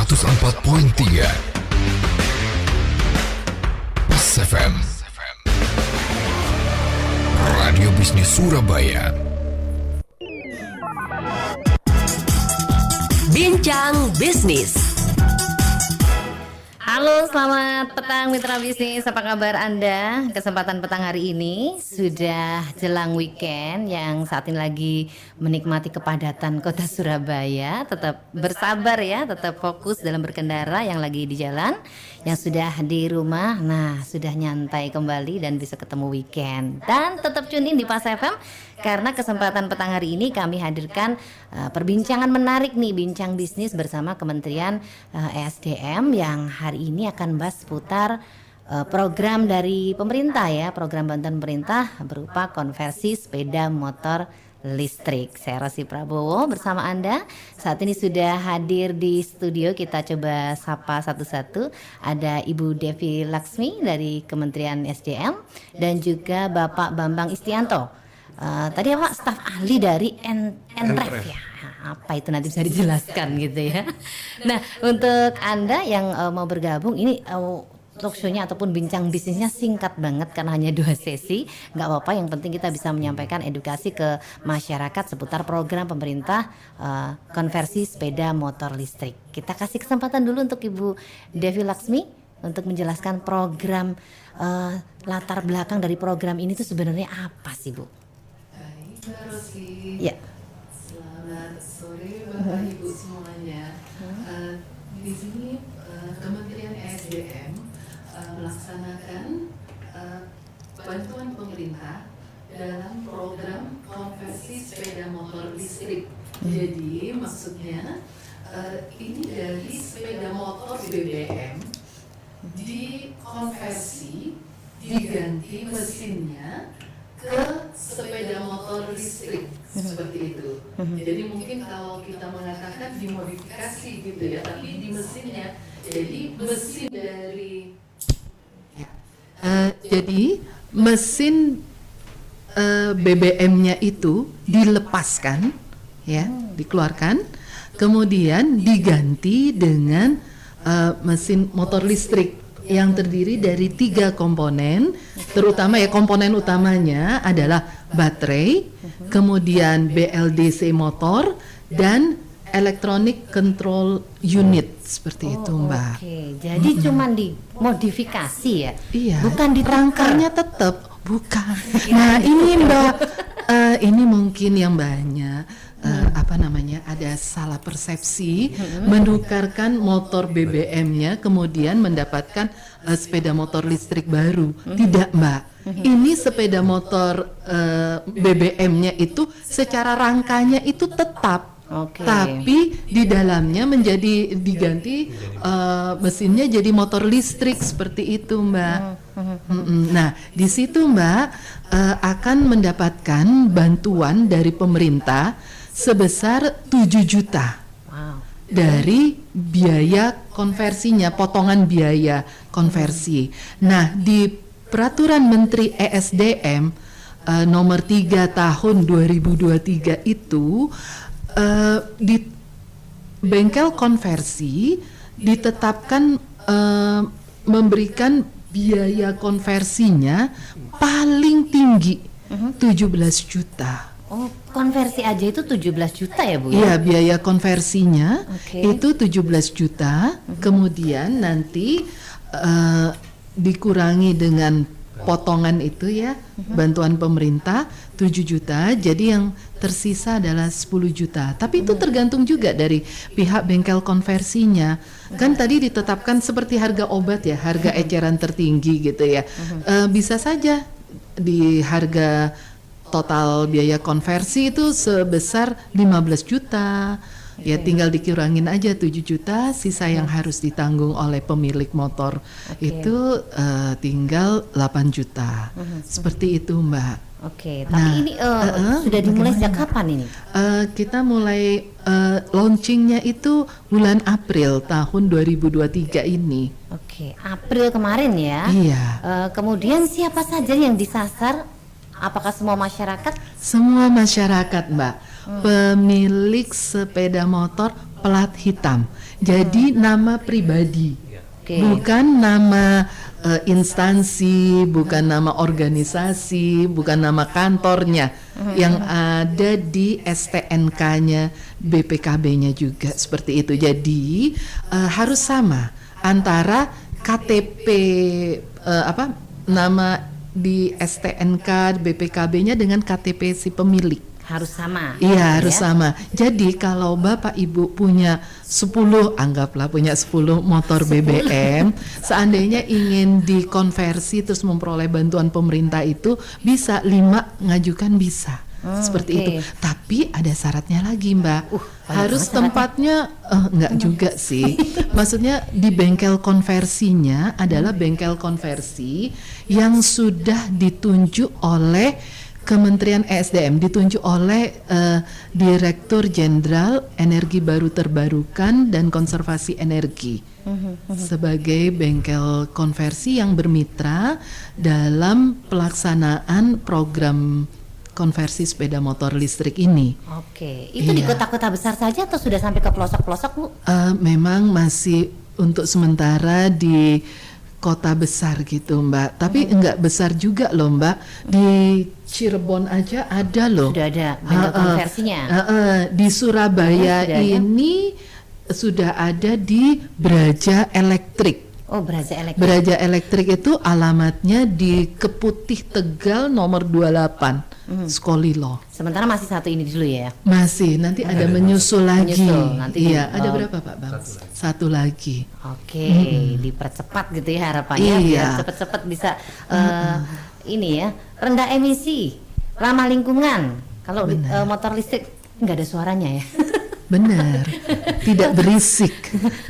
104.3 Pas FM, Radio Bisnis Surabaya. Bincang Bisnis. Halo, selamat petang mitra bisnis. Apa kabar Anda? Kesempatan petang hari ini sudah jelang weekend yang saat ini lagi menikmati kepadatan kota Surabaya. Tetap bersabar ya, tetap fokus dalam berkendara yang lagi di jalan. Yang sudah di rumah, nah sudah nyantai kembali dan bisa ketemu weekend. Dan tetap tune in di Pas FM karena kesempatan petang hari ini kami hadirkan perbincangan menarik nih, bincang bisnis bersama Kementerian ESDM yang hari ini akan bahas seputar program dari pemerintah ya, program bantuan pemerintah berupa konversi sepeda motor listrik. Saya Rosi Prabowo bersama Anda. Saat ini sudah hadir di studio, kita coba sapa satu-satu. Ada Ibu Devi Laksmi dari Kementerian SDM dan juga Bapak Bambang Istianto. Tadi Pak staf ahli dari NREF ya. Apa itu nanti bisa dijelaskan gitu ya. Nah, untuk Anda yang mau bergabung ini talk show-nya ataupun bincang bisnisnya singkat banget karena hanya 2 sesi. Nggak apa-apa, yang penting kita bisa menyampaikan edukasi ke masyarakat seputar program pemerintah konversi sepeda motor listrik. Kita kasih kesempatan dulu untuk Ibu Devi Laksmi untuk menjelaskan program latar belakang dari program ini tuh sebenarnya apa sih Bu? Baik, Mbak Rosi. Ya. Selamat sore Bapak Ibu semuanya. Di sini Kementerian ESDM melaksanakan bantuan pemerintah dalam program konversi sepeda motor listrik. Jadi maksudnya ini dari sepeda motor BBM dikonversi, diganti mesinnya ke sepeda motor listrik seperti itu. Jadi mungkin kalau kita mengatakan dimodifikasi gitu ya, tapi di mesinnya. Jadi mesin dari jadi mesin BBM-nya itu dilepaskan, ya, dikeluarkan, kemudian diganti dengan mesin motor listrik yang terdiri dari 3 komponen, terutama ya komponen utamanya adalah baterai, kemudian BLDC motor dan electronic control unit seperti itu Mbak. Oke, jadi cuman dimodifikasi ya? Iya. Bukan rangkanya tetap bukan. Nah ini Mbak, ini mungkin yang banyak ada salah persepsi menukarkan motor BBM-nya kemudian mendapatkan sepeda motor listrik baru. Tidak Mbak, ini sepeda motor BBM-nya itu secara rangkanya itu tetap. Tapi di dalamnya diganti mesinnya jadi motor listrik seperti itu Mbak. Nah di situ Mbak akan mendapatkan bantuan dari pemerintah sebesar 7 juta dari biaya konversinya, potongan biaya konversi. Nah di peraturan Menteri ESDM nomor 3 tahun 2023 itu di bengkel konversi ditetapkan memberikan biaya konversinya paling tinggi 17 juta. Oh, konversi aja itu 17 juta ya Bu? Iya, biaya konversinya itu 17 juta. Kemudian nanti dikurangi dengan potongan itu ya, bantuan pemerintah 7 juta, jadi yang tersisa adalah 10 juta. Tapi itu tergantung juga dari pihak bengkel konversinya. Kan tadi ditetapkan seperti harga obat ya, harga eceran tertinggi gitu ya. Bisa saja di harga total biaya konversi itu sebesar 15 juta. Ya tinggal dikurangin aja 7 juta, sisa yang harus ditanggung oleh pemilik motor itu tinggal 8 juta. Seperti itu Mbak. Tapi ini sudah dimulai sejak kapan ini? Kita mulai launchingnya itu bulan April tahun 2023 ini. April kemarin ya? Iya. Kemudian siapa saja yang disasar? Apakah semua masyarakat? Semua masyarakat Mbak. Pemilik sepeda motor plat hitam. Jadi nama pribadi, Oke. bukan nama instansi, bukan nama organisasi, bukan nama kantornya. Yang ada di STNK-nya, BPKB-nya juga seperti itu. Jadi harus sama antara KTP nama di STNK BPKB-nya dengan KTP si pemilik. Harus sama. Iya, harus ya? sama. Jadi kalau Bapak Ibu punya 10, anggaplah punya 10 motor BBM, seandainya ingin dikonversi terus memperoleh bantuan pemerintah itu bisa 5 ngajukan bisa. Seperti oke. itu. Tapi ada syaratnya lagi, Mbak. banyak Harus banget tempatnya enggak juga sih. Maksudnya di bengkel konversinya adalah bengkel konversi yang sudah ditunjuk oleh Kementerian ESDM, ditunjuk oleh Direktur Jenderal Energi Baru Terbarukan dan Konservasi Energi sebagai bengkel konversi yang bermitra dalam pelaksanaan program konversi sepeda motor listrik ini. Oke. Itu di Iya. kota-kota besar saja atau sudah sampai ke pelosok-pelosok, Bu? Memang masih untuk sementara di kota besar gitu, Mbak. Tapi enggak besar juga loh, Mbak. Di Cirebon aja ada loh. Sudah ada bengkel konversinya. Di Surabaya Sudah ada? ini sudah ada di Braja Elektrik. Oh, Braza Elektrik. Braja Elektrik itu alamatnya di Keputih Tegal nomor 28, Skolilo. Sementara masih satu ini dulu ya. Masih, nanti ada menyusul lagi. Menyusul, nanti Iya, di- ada oh. berapa Pak Bang? Satu lagi. Oke, dipercepat gitu ya harapannya Iya. biar cepet-cepet bisa ini ya, rendah emisi, ramah lingkungan. Kalau motor listrik nggak ada suaranya ya. Benar, tidak berisik.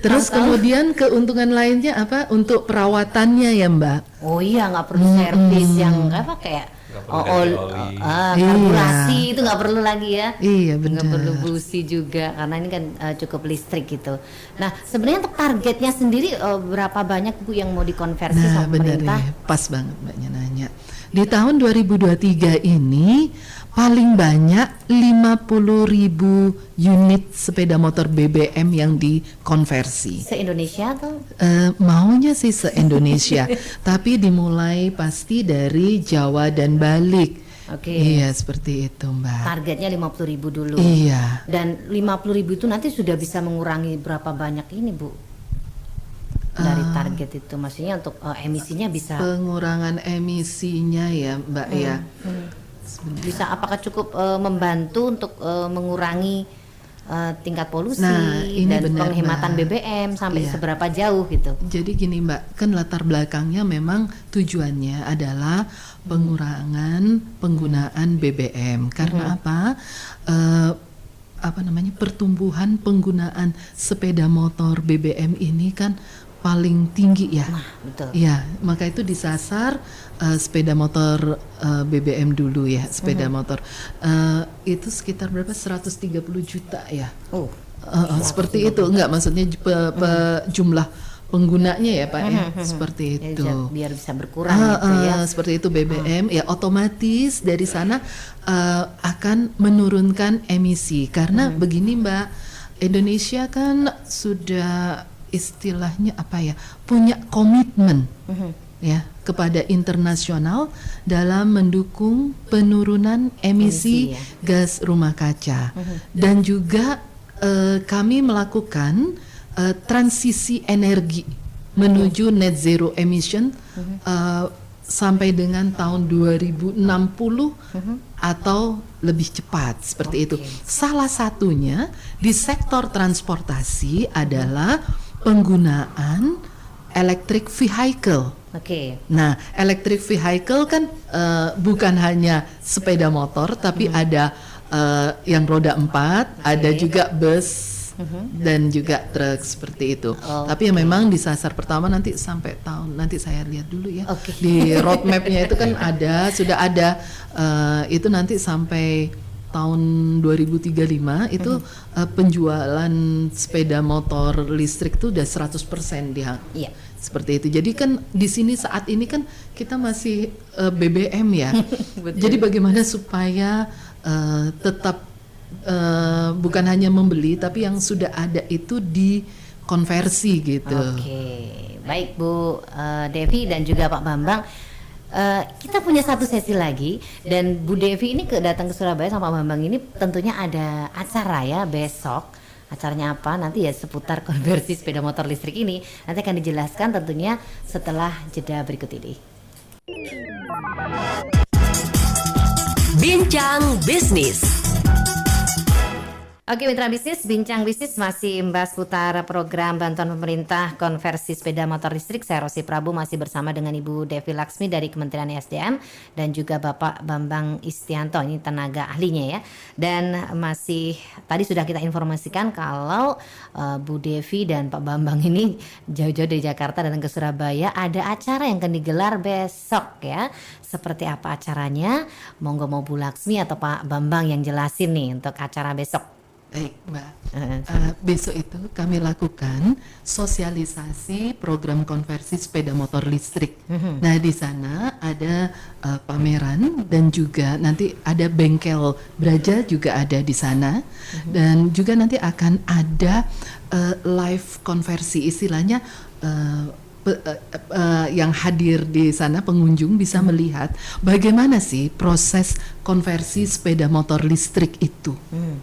Terus kemudian keuntungan lainnya apa? Untuk perawatannya ya Mbak. Oh iya, nggak perlu servis yang apa kayak karburasi itu nggak perlu lagi ya. Iya Nggak benar. perlu busi juga karena ini kan cukup listrik gitu. Nah sebenarnya untuk targetnya sendiri berapa banyak Bu yang mau dikonversi Nah sama benar pemerintah? ya, pas banget Mbaknya nanya. Di tahun 2023 ini paling banyak 50.000 unit sepeda motor BBM yang dikonversi. Se-Indonesia atau? Maunya sih se-Indonesia, tapi dimulai pasti dari Jawa dan balik. Oke. Iya seperti itu Mbak. Targetnya 50.000 dulu. Iya. Dan 50.000 itu nanti sudah bisa mengurangi berapa banyak ini Bu? Dari target itu maksudnya untuk emisinya bisa Pengurangan emisinya ya Mbak ya. bisa apakah cukup membantu untuk mengurangi tingkat polusi Nah, ini dan benar, penghematan Mbak. BBM sampai Iya. seberapa jauh gitu. Jadi gini Mbak, kan latar belakangnya memang tujuannya adalah pengurangan penggunaan BBM. Karena apa? Apa namanya? Pertumbuhan penggunaan sepeda motor BBM ini kan paling tinggi ya. Nah, betul. Ya, maka itu disasar sepeda motor BBM dulu ya, sepeda motor itu sekitar berapa? 130 juta ya. Oh, Seperti itu, enggak maksudnya jumlah penggunanya ya Pak ya, seperti ya, itu. biar bisa berkurang gitu ya. Seperti itu BBM ya otomatis dari sana akan menurunkan emisi karena begini Mbak, Indonesia kan sudah istilahnya apa ya, punya komitmen ya kepada internasional dalam mendukung penurunan emisi Emisi, ya. gas rumah kaca dan juga kami melakukan transisi energi menuju net zero emission sampai dengan tahun 2060 atau lebih cepat seperti itu. Salah satunya di sektor transportasi adalah penggunaan electric vehicle. Oke. Nah, electric vehicle kan bukan hanya sepeda motor, tapi ada yang roda 4, ada juga bus dan juga truk seperti itu. Tapi yang memang disasar pertama nanti sampai tahun nanti saya lihat dulu ya. Oke. Di roadmapnya itu kan ada, sudah ada itu nanti sampai tahun 2035 itu penjualan sepeda motor listrik itu udah 100% dia. Iya. Seperti itu. Jadi kan di sini saat ini kan kita masih BBM ya. Jadi bagaimana supaya tetap bukan hanya membeli, tapi yang sudah ada itu dikonversi gitu. Oke, baik Bu Devi dan juga Pak Bambang. Kita punya satu sesi lagi dan Bu Devi ini datang ke Surabaya sama Pak Bambang ini tentunya ada acara ya besok. Acaranya apa? Nanti ya seputar konversi sepeda motor listrik ini. Nanti akan dijelaskan tentunya setelah jeda berikut ini. Bincang Bisnis. Oke mitra bisnis, bincang bisnis masih membahas putar program bantuan pemerintah konversi sepeda motor listrik. Saya Rosi Prabu masih bersama dengan Ibu Devi Laksmi dari Kementerian SDM dan juga Bapak Bambang Istianto, ini tenaga ahlinya ya. Dan masih tadi sudah kita informasikan kalau Bu Devi dan Pak Bambang ini jauh-jauh dari Jakarta datang ke Surabaya, ada acara yang akan digelar besok ya. Seperti apa acaranya? Monggo mau Bu Laksmi atau Pak Bambang yang jelasin nih untuk acara besok. Baik Mbak, besok itu kami lakukan sosialisasi program konversi sepeda motor listrik. Nah di sana ada pameran dan juga nanti ada bengkel Braja juga ada di sana, dan juga nanti akan ada live konversi, istilahnya yang hadir di sana pengunjung bisa melihat bagaimana sih proses konversi sepeda motor listrik itu.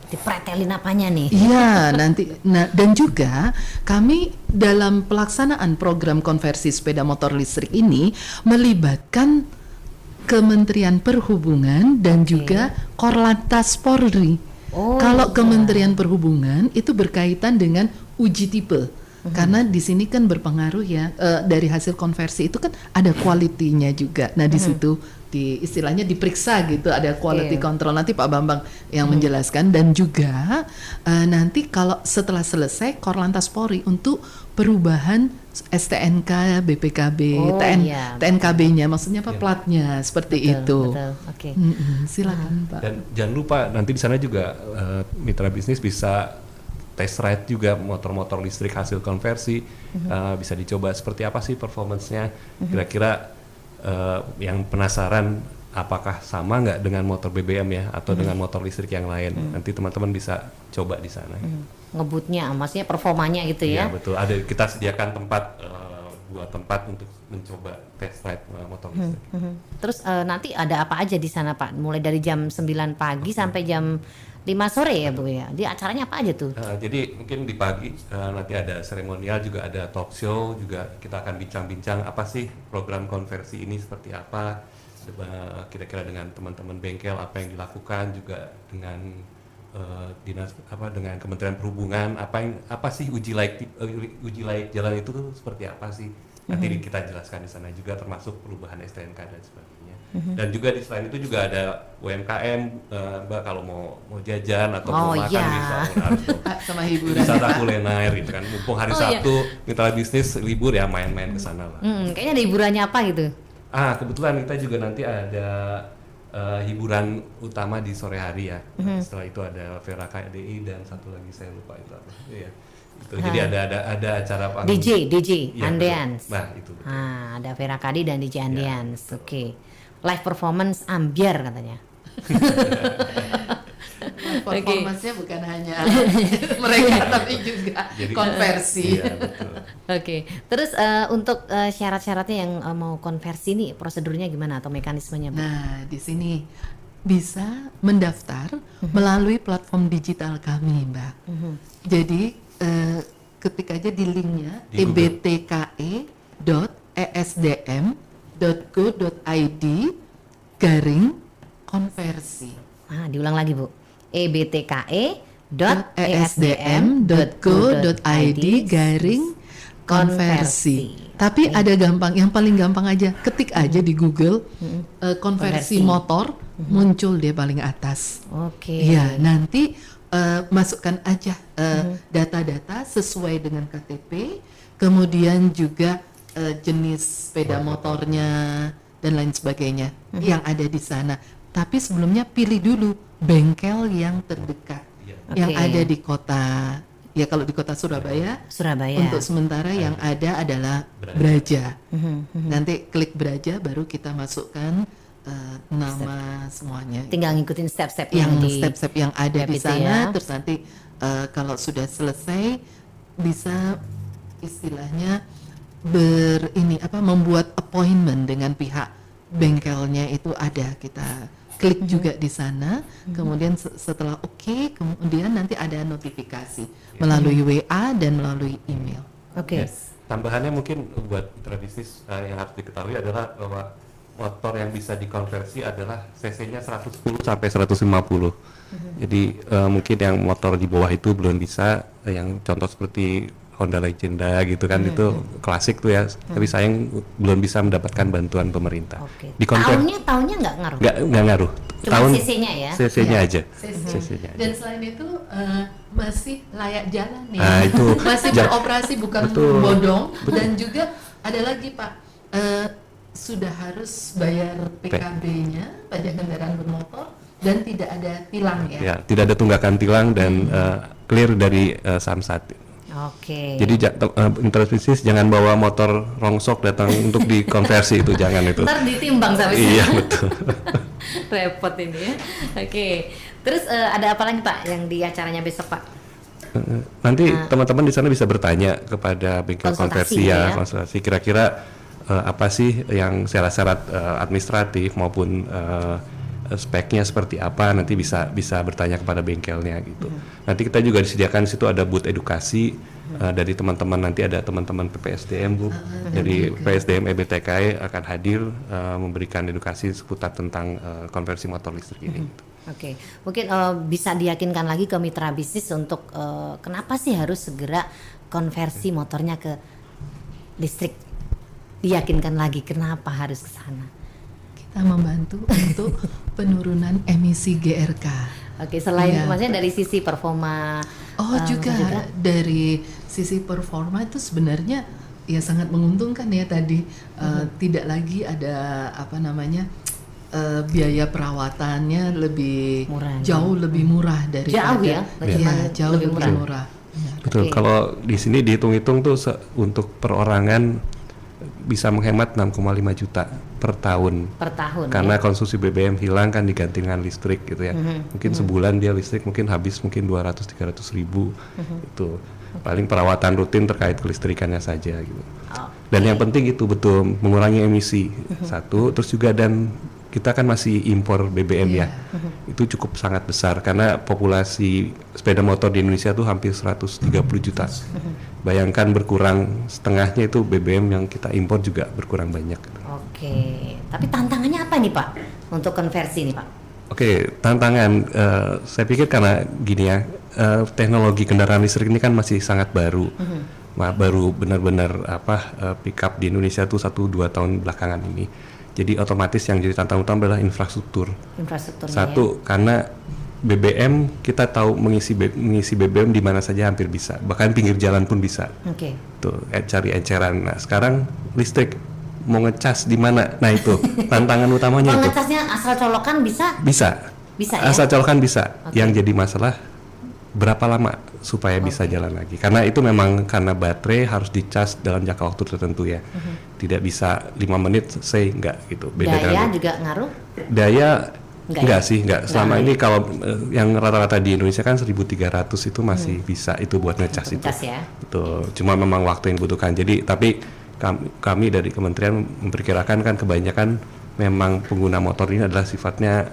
Dipretelin apanya nih? Iya, nanti. Nah, dan juga kami dalam pelaksanaan program konversi sepeda motor listrik ini melibatkan Kementerian Perhubungan dan juga Korlantas Polri. Kalau Kementerian Perhubungan itu berkaitan dengan uji tipe. Karena di sini kan berpengaruh ya, dari hasil konversi itu kan ada quality-nya juga. Nah di situ istilahnya diperiksa gitu, ada quality control. Nanti Pak Bambang yang menjelaskan, dan juga nanti kalau setelah selesai Korlantas Polri untuk perubahan STNK, BPKB, TNKB-nya, maksudnya apa platnya seperti itu. Betul. Oke. Silakan Pak. Dan jangan lupa nanti di sana juga mitra bisnis bisa test ride juga motor-motor listrik hasil konversi, bisa dicoba seperti apa sih performance-nya. Kira-kira yang penasaran apakah sama nggak dengan motor BBM ya atau dengan motor listrik yang lain. Nanti teman-teman bisa coba di sana. Ngebutnya, maksudnya performanya gitu ya? Iya betul. Ada, kita sediakan tempat, 2 tempat untuk mencoba test ride motor listrik. Terus nanti ada apa aja di sana Pak? Mulai dari jam 9 pagi sampai jam 5 sore ya Bu ya? Di acaranya apa aja tuh? Jadi mungkin di pagi nanti ada seremonial, juga ada talk show, juga kita akan bincang-bincang apa sih program konversi ini seperti apa, kira-kira dengan teman-teman bengkel apa yang dilakukan, juga dengan dengan Kementerian Perhubungan apa sih uji layak jalan itu tuh seperti apa sih? Nanti kita jelaskan di sana juga, termasuk perubahan STNK dan sebagainya. Dan juga selain itu juga ada UMKM, Mbak, kalau mau jajan atau mau makan bisa sama hiburan wisata kuliner gitu kan. Mumpung hari Sabtu mitra bisnis libur ya, main-main ke sana lah. Kayaknya ada hiburannya apa gitu? Kebetulan kita juga nanti ada hiburan utama di sore hari ya. Setelah itu ada Vera KDI dan satu lagi saya lupa itu apa. Iya. Gitu. Jadi ada acara panggung. DJ Ya, Andeans. Nah, itu betul. Ada Vera Kadi dan DJ Andeans. Oke. Live performance ambiar katanya. Performance-nya bukan hanya mereka tapi juga konversi. Iya, betul. Oke. Terus untuk syarat-syaratnya yang mau konversi nih, prosedurnya gimana atau mekanismenya Bu? Nah, di sini bisa mendaftar melalui platform digital kami, Mbak. Jadi ketik aja di linknya ebtke.esdm.go.id/konversi. Diulang lagi Bu. ebtke.esdm.go.id/konversi. Tapi ada yang paling gampang aja, ketik aja di Google konversi motor, muncul dia paling atas. Oke. Iya, nanti masukkan aja data-data sesuai dengan KTP, kemudian juga jenis sepeda motornya dan lain sebagainya yang ada di sana. Tapi sebelumnya pilih dulu bengkel yang terdekat, yang ada di kota. Ya kalau di kota Surabaya. Untuk sementara yang ada adalah Braja. Nanti klik Braja, baru kita masukkan nama semuanya. Tinggal ngikutin step-step Yang di step-step yang ada web di itu sana, ya. terus nanti kalau sudah selesai bisa istilahnya membuat appointment dengan pihak bengkelnya itu ada, kita klik juga di sana, kemudian setelah oke, kemudian nanti ada notifikasi melalui WA dan melalui email. Oke. Ya. Tambahannya mungkin buat mitra bisnis yang harus diketahui adalah bahwa motor yang bisa dikonversi adalah cc-nya 110 sampai 150. Jadi mungkin yang motor di bawah itu belum bisa, yang contoh seperti Honda Legenda gitu kan, itu klasik tuh ya. Tapi sayang belum bisa mendapatkan bantuan pemerintah. Oke. Tahunnya nggak ngaruh. Nggak ngaruh. Cuma CC-nya ya. CC-nya Iya. aja. CC-nya. Dan selain itu masih layak jalan ya. Nah, itu masih beroperasi, bukan Betul. bodong. Dan juga ada lagi Pak, sudah harus bayar PKB-nya, pajak kendaraan bermotor, dan tidak ada tilang ya. Ya, tidak ada tunggakan tilang dan clear dari Samsat. Oke. Jadi mitra bisnis jangan bawa motor rongsok datang untuk dikonversi, itu jangan itu. Ntar ditimbang sampai Iya betul. Repot ini ya. Oke. Terus ada apa lagi Pak yang di acaranya besok Pak? Nanti teman-teman di sana bisa bertanya kepada bengkel Konsultasi konversi ya. konsultasi kira-kira apa sih yang syarat-syarat administratif maupun speknya seperti apa, nanti bisa bertanya kepada bengkelnya gitu. Nanti kita juga disediakan di situ ada booth edukasi dari teman-teman, nanti ada teman-teman PPSDM Bu, dari PSDM EBTKI akan hadir memberikan edukasi seputar tentang konversi motor listrik ini. Gitu. Oke, mungkin bisa diyakinkan lagi ke mitra bisnis untuk kenapa sih harus segera konversi motornya ke listrik? Diyakinkan lagi kenapa harus ke sana? Kita membantu untuk penurunan emisi GRK. Oke, selain Iya. maksudnya dari sisi performa. Juga dari sisi performa itu sebenarnya ya sangat menguntungkan ya tadi. Tidak lagi ada biaya perawatannya lebih Murah, jauh lebih murah daripada Jauh ya? Iya, jauh lebih lebih murah. murah. Ya. Betul. Oke. Kalau di sini dihitung-hitung tuh untuk perorangan bisa menghemat 6,5 juta per tahun. Per tahun. Karena ya? konsumsi BBM hilang kan diganti dengan listrik gitu ya. Mungkin sebulan dia listrik mungkin habis mungkin 200-300 ribu. Itu paling perawatan rutin terkait kelistrikannya saja gitu. Dan yang penting itu betul mengurangi emisi satu, terus juga dan kita kan masih impor BBM ya. Itu cukup sangat besar karena populasi sepeda motor di Indonesia tuh hampir 130 juta. Bayangkan berkurang setengahnya itu BBM yang kita impor juga berkurang banyak. Oke, tapi tantangannya apa nih Pak untuk konversi nih Pak? Oke, tantangan saya pikir karena gini ya, teknologi kendaraan listrik ini kan masih sangat baru. Baru benar-benar pick up di Indonesia tuh 1-2 tahun belakangan ini. Jadi otomatis yang jadi tantangan utama adalah infrastruktur. Infrastrukturnya. Satu, karena BBM kita tahu mengisi BBM di mana saja hampir bisa, bahkan pinggir jalan pun bisa. Oke. Tuh, cari enceran. Nah, sekarang listrik mau ngecas di mana? Nah, itu tantangan utamanya itu. Ngecasnya asal colokan bisa? Bisa. Bisa ya? Asal colokan bisa. Oke. Yang jadi masalah berapa lama supaya bisa jalan lagi. Karena itu memang karena baterai harus dicas dalam jangka waktu tertentu ya. Tidak bisa 5 menit selesai, enggak gitu. Beda Daya dengan juga ngaruh? daya Enggak ya? sih, enggak. Selama Enggak, ini kalau yang rata-rata di Indonesia kan 1.300 itu masih bisa itu buat ngecas itu. Ngecas ya? Betul. Cuma memang waktu yang dibutuhkan. Jadi tapi kami dari kementerian memperkirakan kan kebanyakan memang pengguna motor ini adalah sifatnya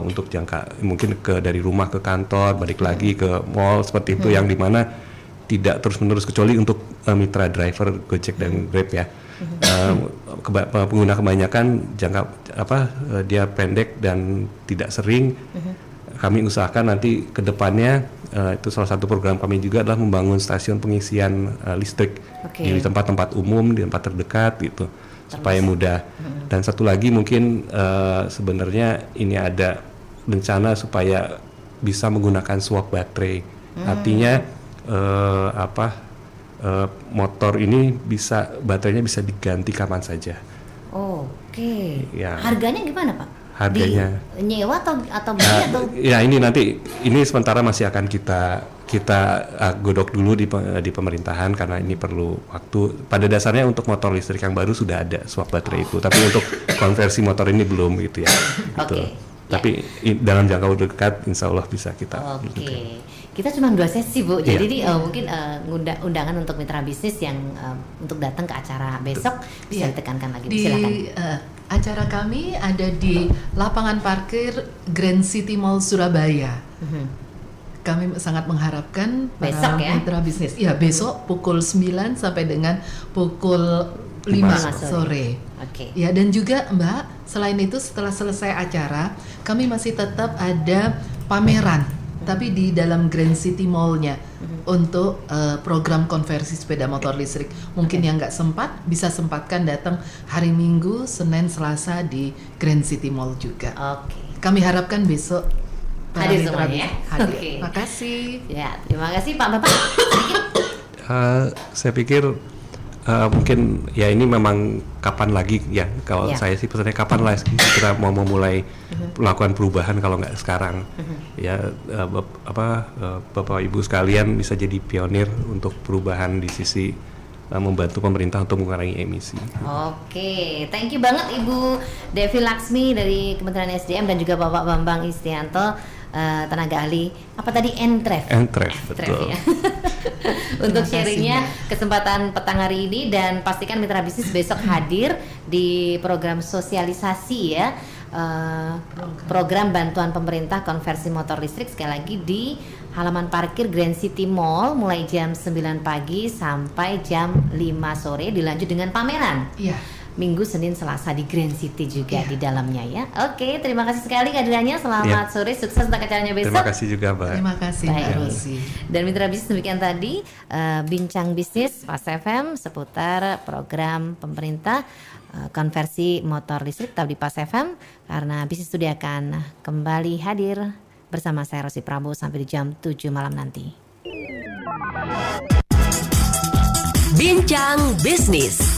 untuk jangka mungkin dari rumah ke kantor, balik lagi ke mall seperti itu yang dimana tidak terus-menerus kecuali untuk mitra driver Gojek dan Grab ya. Pengguna kebanyakan dia pendek dan tidak sering. Kami usahakan nanti ke depannya itu salah satu program kami juga adalah membangun stasiun pengisian listrik di tempat-tempat umum, di tempat terdekat gitu supaya mudah. Dan satu lagi mungkin sebenarnya ini ada rencana supaya bisa menggunakan swap baterai. Artinya motor ini baterainya bisa diganti kapan saja. Oke. Ya. Harganya gimana Pak? harganya. Nyewa atau beli atau Ya ini nanti ini sementara masih akan kita godok dulu di pemerintahan karena ini perlu waktu. Pada dasarnya untuk motor listrik yang baru sudah ada swap baterai itu, tapi untuk konversi motor ini belum gitu ya. Gitu. Oke. Tapi dalam jangka waktu dekat insya Allah bisa kita. Oke. Kita cuma 2 sesi Bu, jadi ini mungkin undangan untuk mitra bisnis yang untuk datang ke acara besok bisa ditekankan lagi. Di Silakan. acara kami ada di lapangan parkir Grand City Mall Surabaya. Kami sangat mengharapkan para Besok ya? mitra bisnis. Ya, besok pukul 9 sampai dengan pukul 5 sore. Oke. Ya, dan juga Mbak, selain itu setelah selesai acara, kami masih tetap ada pameran, tapi di dalam Grand City Mall-nya untuk program konversi sepeda motor listrik. Mungkin yang nggak sempat, bisa sempatkan datang hari Minggu, Senin, Selasa di Grand City Mall juga. Oke. Kami harapkan besok para Hadir mitra semuanya ya? bisnis hadir. Oke. Makasih. Ya, terima kasih Pak Bapak. Saya pikir mungkin ya ini memang kapan lagi ya kalau Ya. saya sih pesannya kapan lah kita mau memulai melakukan perubahan kalau nggak sekarang ya Bapak Ibu sekalian bisa jadi pionir untuk perubahan di sisi membantu pemerintah untuk mengurangi emisi. Oke, thank you banget Ibu Devi Laksmi dari Kementerian SDM dan juga Bapak Bambang Istianto, tenaga ahli apa tadi Entref Betul. ya. Untuk Terima kasih, sharingnya Mbak. kesempatan petang hari ini, dan pastikan mitra bisnis besok hadir di program sosialisasi ya, program bantuan pemerintah konversi motor listrik, sekali lagi di halaman parkir Grand City Mall mulai jam 9 pagi sampai jam 5 sore, dilanjut dengan pameran Iya. Minggu, Senin, Selasa di Grand City juga Iya. di dalamnya ya. Oke, terima kasih sekali kehadirannya. Selamat sore, sukses untuk acaranya besok. Terima kasih juga Mbak. Terima kasih Mbak Baik. Rosi. Dan mitra bisnis demikian tadi bincang bisnis Pas FM seputar program pemerintah konversi motor listrik tetap di Pas FM, karena bisnis sudah akan kembali hadir bersama saya Rosi Prabowo sampai di jam 7 malam nanti. Bincang Bisnis.